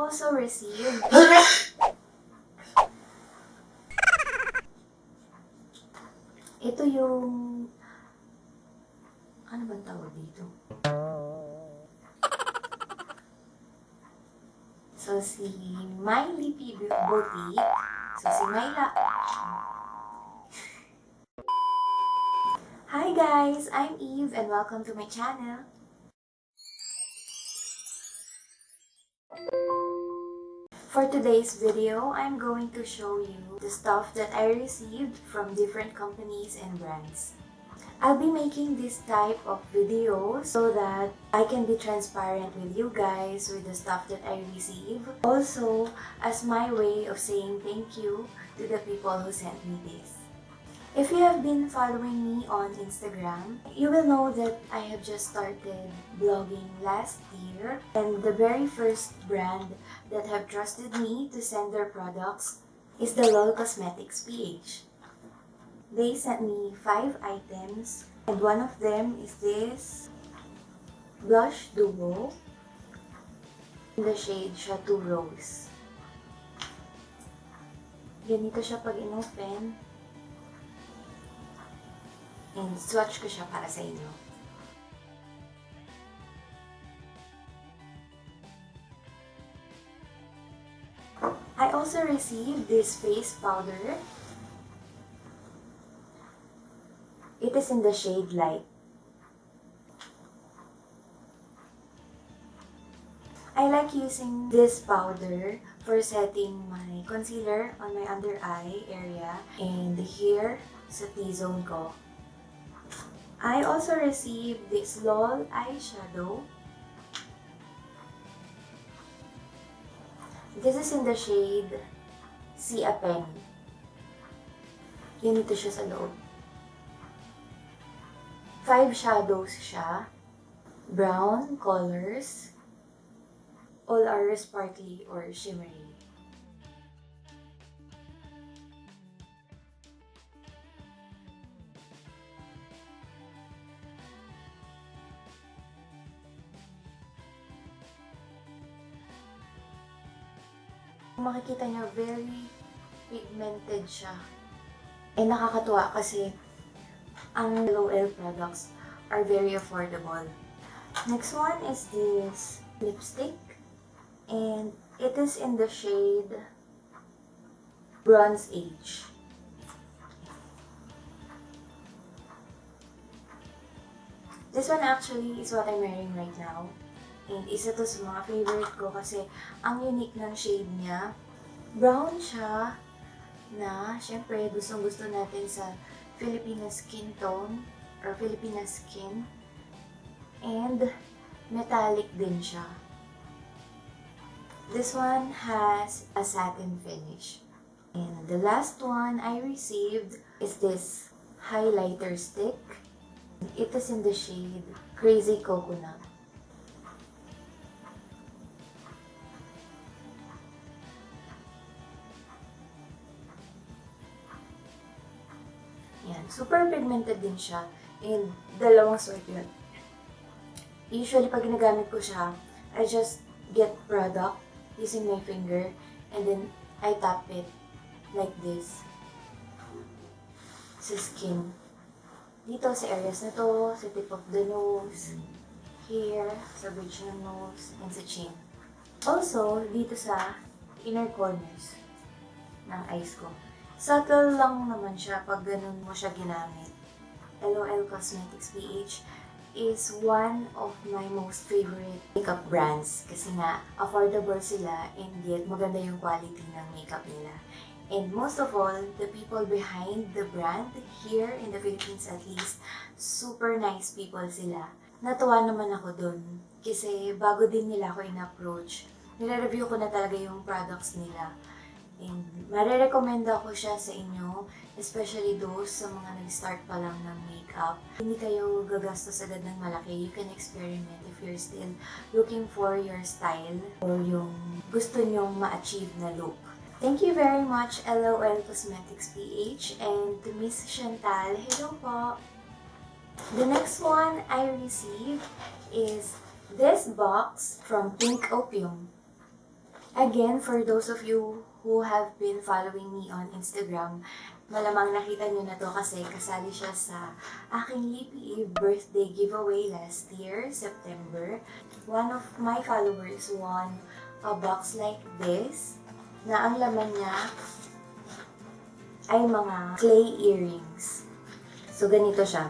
also received ito yung ano bang tawag dito? So, si My Lippy Boutique. So, si Myla. Hi guys! I'm Eve and welcome to my channel. For today's video, I'm going to show you the stuff that I received from different companies and brands. I'll be making this type of videos so that I can be transparent with you guys with the stuff that I receive. Also, as my way of saying thank you to the people who sent me this. If you have been following me on Instagram, you will know that I have just started blogging last year, and the very first brand that have trusted me to send their products is the LOL Cosmetics PH. They sent me 5 items, and one of them is this blush duo in the shade Chateau Rose. Ganito siya pag in-open, and swatch ko siya para sa inyo. I also received this face powder. It is in the shade Light. I like using this powder for setting my concealer on my under eye area and here sa T-zone ko. I also received this LOL eyeshadow. This is in the shade See a Penny. Ganito siya sa loob. 5 shadows siya. Brown colors. All are sparkly or shimmery. Makikita niyo, very pigmented siya. Eh, nakakatuwa kasi ang LOL products are very affordable. Next one is this lipstick. And it is in the shade Bronze Age. This one actually is what I'm wearing right now. And isa to sa mga favorite ko kasi ang unique ng shade niya. Brown siya na syempre gustong-gusto natin sa Filipina skin tone or Filipina skin. And metallic din siya. This one has a satin finish. And the last one I received is this highlighter stick. It is in the shade Crazy Coconut. Yan. Super pigmented din siya. And dalawang sort yun. Usually, pag ginagamit ko siya, I just get product using my finger and then I tap it like this sa skin. Dito sa areas na to, sa tip of the nose, here, sa bridge ng nose, and sa chin. Also, dito sa inner corners ng eyes ko. Subtle lang naman siya pag ganun mo siya ginamit. LOL Cosmetics PH is one of my most favorite makeup brands kasi nga affordable sila and yet maganda yung quality ng makeup nila. And most of all, the people behind the brand here in the Philippines at least, super nice people sila. Natuwa naman ako dun kasi bago din nila ako in-approach, nire-review ko na talaga yung products nila. And marirekomenda ko siya sa inyo, especially those sa mga nag-start pa lang ng makeup. Hindi kayo gagastos agad ng malaki. You can experiment if you're still looking for your style or yung gusto nyong ma-achieve na look. Thank you very much, LOL Cosmetics PH, and to Miss Chantal, hello po! The next one I received is this box from Pink Opium. Again, for those of you who have been following me on Instagram, malamang nakita nyo na to kasi kasali siya sa aking Lippy Eve birthday giveaway last year, September. One of my followers won a box like this na ang laman niya ay mga clay earrings. So, ganito siya.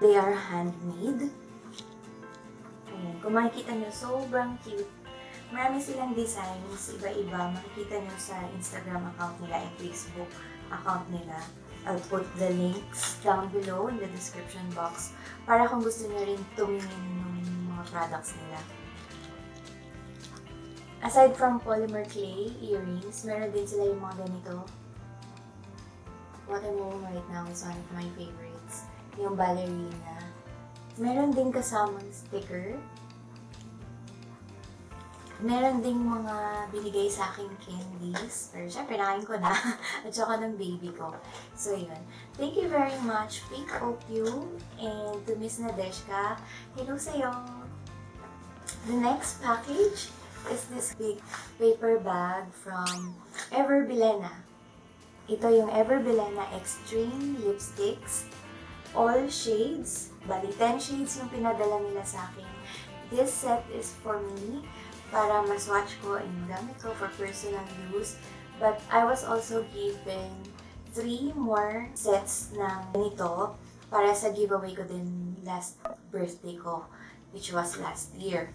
They are handmade. Ayan. Kung makikita nyo, sobrang cute. Marami silang designs, iba-iba. Makikita nyo sa Instagram account nila and Facebook account nila. I'll put the links down below in the description box para kung gusto nyo rin tumingin ng mga products nila. Aside from polymer clay earrings, meron din sila yung mga ganito. What I'm wearing right now is one of my favorites. Yung ballerina. Meron din kasamang sticker. Meron ding mga binigay sa aking candies. Pero syempre, nakain ko na. At saka ng baby ko. So, yun. Thank you very much, Pink OQ. And to Miss Nadeshka, hello sa'yo. The next package is this big paper bag from Everbilena. Ito yung Everbilena Extreme Lipsticks. All shades. Bali, 10 shades yung pinadala nila sa akin. This set is for me para ma-swatch ko and gamit ko for personal use. But I was also given 3 more sets ng ganito para sa giveaway ko din last birthday ko, which was last year.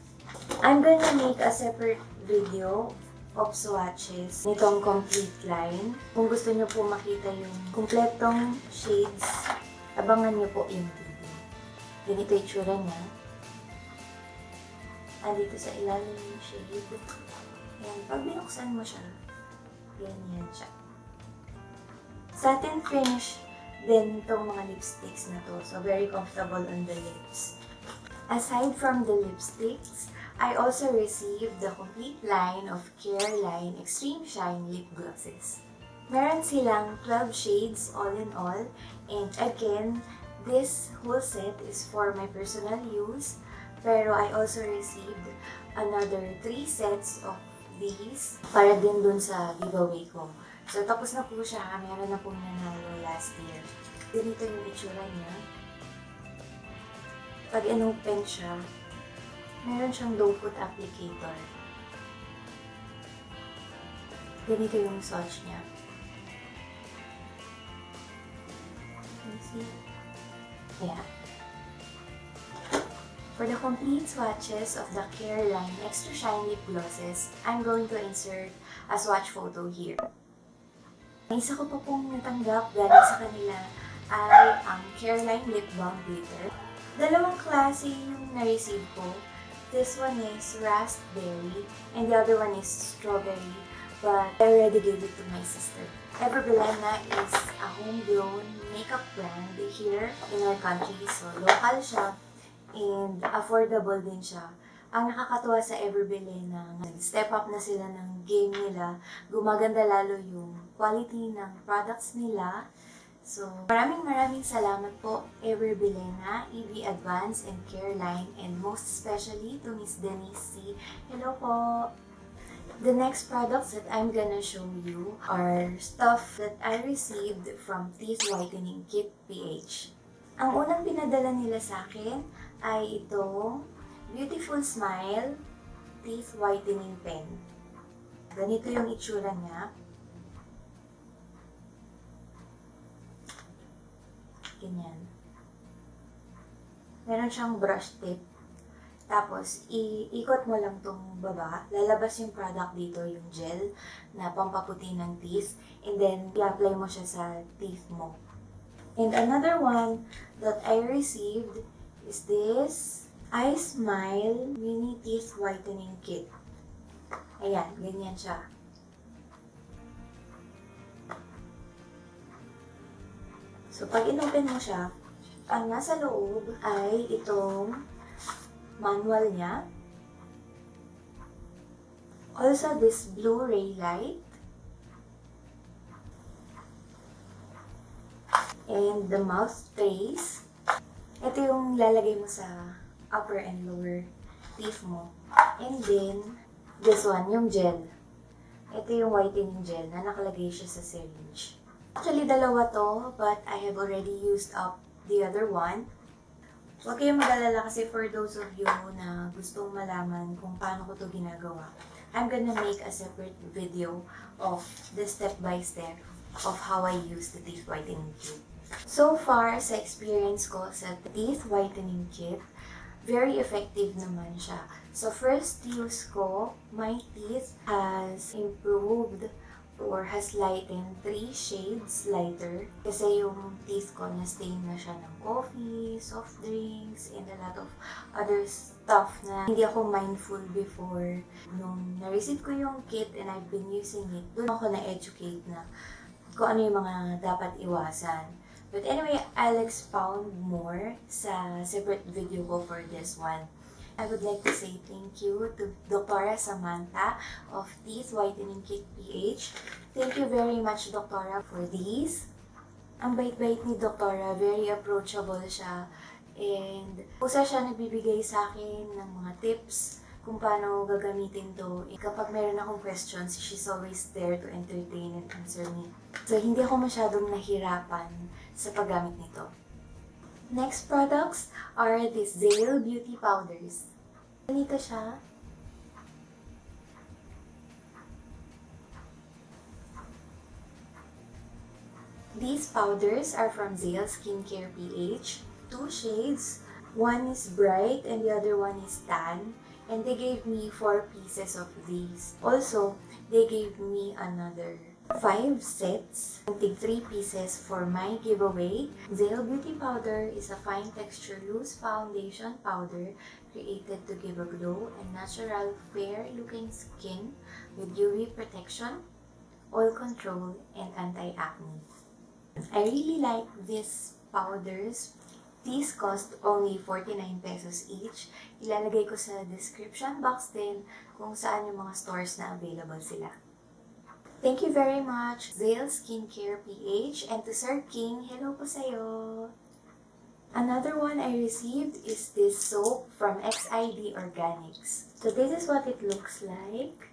I'm gonna make a separate video of swatches nitong complete line. Kung gusto nyo po makita yung kumpletong shades, abangan nyo po yung video. Ganito yung tsura niya. Dito sa ilalim yung shade. Yan. Pag binuksan mo siya, ganyan siya. Satin finish din itong mga lipsticks na to. So, very comfortable on the lips. Aside from the lipsticks, I also received the complete line of Careline Extreme Shine Lip Glosses. Meron silang 12 shades all in all. And again, this whole set is for my personal use. Pero I also received another 3 sets of these para din dun sa giveaway ko. So, tapos na po siya. Meron na pong nanalo last year. Ganito yung itsura niya. Pag in-open siya, meron siyang doe foot applicator. Ganito yung swatch niya. Can you see? Yeah. For the complete swatches of the Careline Extra Shine Lip Glosses, I'm going to insert a swatch photo here. Isa ko pa pong natanggap galing sa kanila ay ang Careline Lip Balm Glitter. Dalawang klase yung na-receive ko. This one is raspberry and the other one is strawberry, but I already gave it to my sister. Everbilena is a homegrown makeup brand here in our country, so local siya. And affordable din siya. Ang nakakatuwa sa Everbilena, step up na sila ng game nila. Gumaganda lalo yung quality ng products nila. So, maraming salamat po, Everbilena, EV Advance, and Careline, and most especially to Miss Denise C. Hello po! The next products that I'm gonna show you are stuff that I received from Teeth Whitening Kit PH. Ang unang pinadala nila sa akin ay itong Beautiful Smile Teeth Whitening Pen. Ganito yung itsura niya. Ganyan. Meron siyang brush tip. Tapos, iikot mo lang tong baba. Lalabas yung product dito, yung gel na pampaputi ng teeth. And then, i-apply mo siya sa teeth mo. And another one that I received is this iSmile Mini Teeth Whitening Kit. Ayan, ganyan siya. So, pag inopen mo siya, ang nasa loob ay itong manual niya. Also, this Blu-ray light. And the mouse trays. Ito yung lalagay mo sa upper and lower teeth mo. And then, this one, yung gel. Ito yung whitening gel na nakalagay siya sa syringe. Actually, dalawa to, but I have already used up the other one. Huwag kayong mag-alala kasi for those of you na gustong malaman kung paano ko to ginagawa, I'm gonna make a separate video of the step-by-step of how I use the teeth whitening kit. So far, sa experience ko sa teeth whitening kit, very effective naman siya. So first use ko, my teeth has improved or has lightened 3 shades lighter. Kasi yung teeth ko na-stain na siya ng coffee, soft drinks, and a lot of other stuff na hindi ako mindful before. Nung na-receive ko yung kit and I've been using it, doon ako na-educate na kung ano yung mga dapat iwasan. But anyway, I'll expound more sa separate video ko for this one. I would like to say thank you to Dr. Samantha of Teeth Whitening Kit PH. Thank you very much, Dr. for these. Ang bait-bait ni Dr. Very approachable siya. And pusa siya nagbibigay sa akin ng mga tips kung paano gagamitin to. Kapag meron akong questions, she's always there to entertain and answer me. So, hindi ako masyadong nahirapan sa paggamit nito. Next products are these Zale Beauty Powders. Ganito siya. These powders are from Zale Skincare PH. 2 shades. One is bright and the other one is tan. And they gave me 4 pieces of these. Also, they gave me another 5 sets. I take 3 pieces for my giveaway. Zale Beauty Powder is a fine texture loose foundation powder created to give a glow and natural fair looking skin with UV protection, oil control, and anti-acne. I really like these powders. These cost only 49 pesos each. Ilalagay ko sa description box din kung saan yung mga stores na available sila. Thank you very much, Zale Skincare PH, and to Sir King, hello po sa'yo! Another one I received is this soap from XID Organics. So this is what it looks like.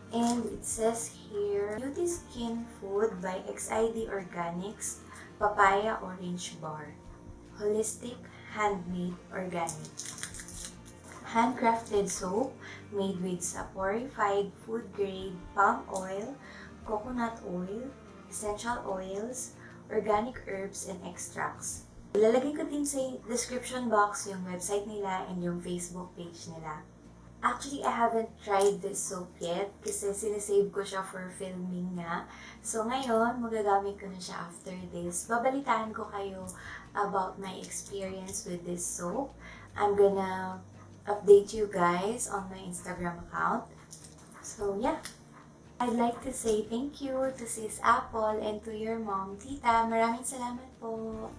And it says here, Beauty Skin Food by XID Organics, Papaya Orange Bar. Holistic, handmade, organic. Handcrafted soap made with saporified food-grade palm oil, coconut oil, essential oils, organic herbs, and extracts. Ilalagay ko din sa description box yung website nila and yung Facebook page nila. Actually, I haven't tried this soap yet kasi sinesave ko siya for filming nga. So ngayon, magagamit ko na siya after this. Babalitaan ko kayo about my experience with this soap. I'm gonna update you guys on my Instagram account. So yeah, I'd like to say thank you to Sis Apple and to your mom, Tita. Maraming salamat po.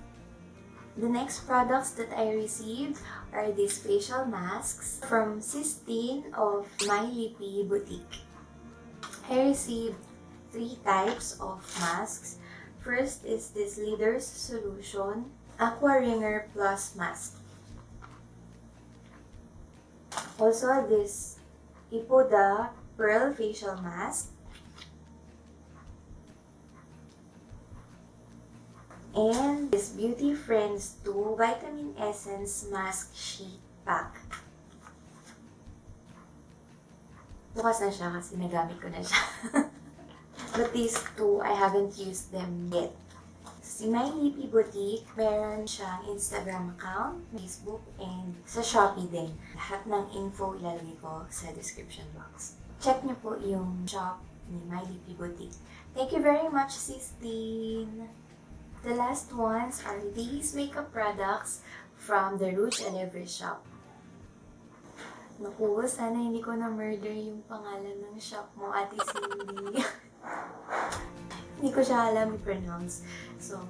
The next products that I received are these facial masks from Sistine of My Lippy Boutique. I received 3 types of masks. First is this Leaders Solution Aqua Ringer Plus Mask. Also, this Ipoda Pearl Facial Mask. And this Beauty Friends 2 Vitamin Essence Mask Sheet Pack. Bukas na siya kasi nagamit ko na siya. But these 2, I haven't used them yet. Si My Lippy Boutique, meron siyang Instagram account, Facebook, and sa Shopee din. Lahat ng info ilalagay ko sa description box. Check niyo po yung shop ni My Lippy Boutique. Thank you very much, Sistine! The last ones are these makeup products from the Rouge Elever shop. Naku, sana hindi ko na-murder yung pangalan ng shop mo, Ate Cindy. Hindi ko siya alam i-pronounce. So,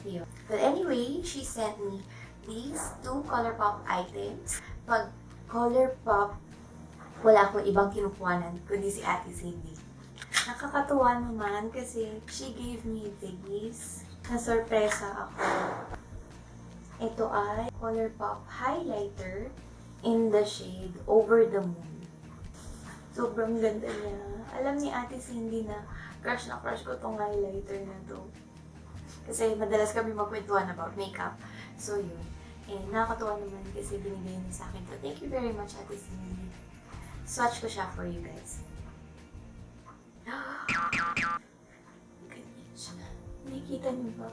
yun. But anyway, she sent me these 2 ColourPop items. Pag ColourPop, wala akong ibang kinukuhanan, kundi si Ate Cindy. Nakakatuwa naman kasi she gave me these. Na-sorpresa ako. Ito ay ColourPop highlighter in the shade Over the Moon. Sobrang ganda niya. Alam ni Ate Cindy na crush ko tong highlighter na to. Kasi madalas kami magkwentuhan about makeup. So yun. And nakakatuwa naman kasi binigay niya sa akin to. Thank you very much, Ate Cindy. Swatch ko siya for you guys. Ganyan siya. Nakikita niyo ba?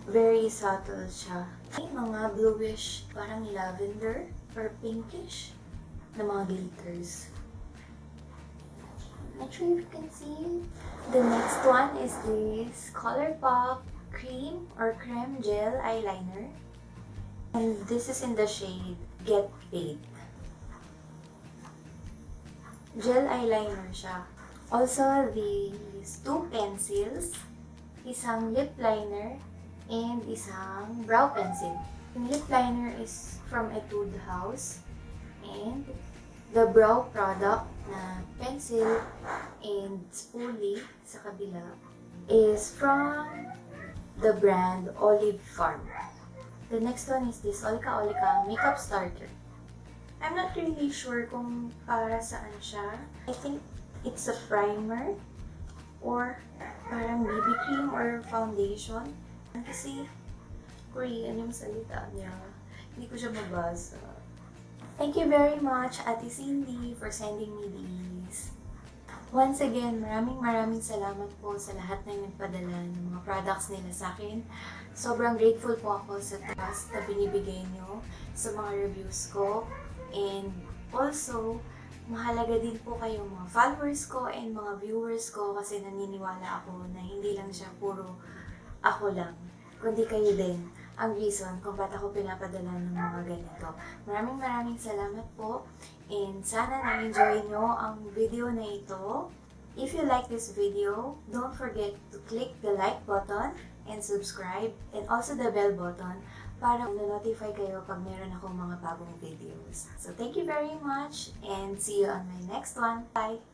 Very subtle siya. May mga bluish, parang lavender or pinkish na mga glitters. Not sure if you can see. The next one is this ColourPop cream or creme gel eyeliner. And this is in the shade Get Paid. Gel eyeliner siya. Also, these two pencils, isang lip liner, and isang brow pencil. Yung lip liner is from Etude House, and the brow product na pencil and spoolie sa kabila is from the brand Olive Farm. The next one is this Olika Olika Makeup Starter. I'm not really sure kung para saan siya. I think it's a primer or parang BB cream or foundation. Kasi Korean yung salita niya. Hindi ko siya mabasa. Thank you very much, Ate Cindy, for sending me these. Once again, maraming salamat po sa lahat ng nagpadala ng mga products nila sa akin. Sobrang grateful po ako sa trust na binibigay nyo sa mga reviews ko. And also, mahalaga din po kayong mga followers ko and mga viewers ko kasi naniniwala ako na hindi lang siya puro ako lang, kundi kayo din ang reason kung ba't ako pinapadala ng mga ganito. Maraming salamat po and sana na-enjoy nyo ang video na ito. If you like this video, don't forget to click the like button and subscribe and also the bell button para na-notify kayo pag meron akong mga bagong videos. So thank you very much and see you on my next one. Bye!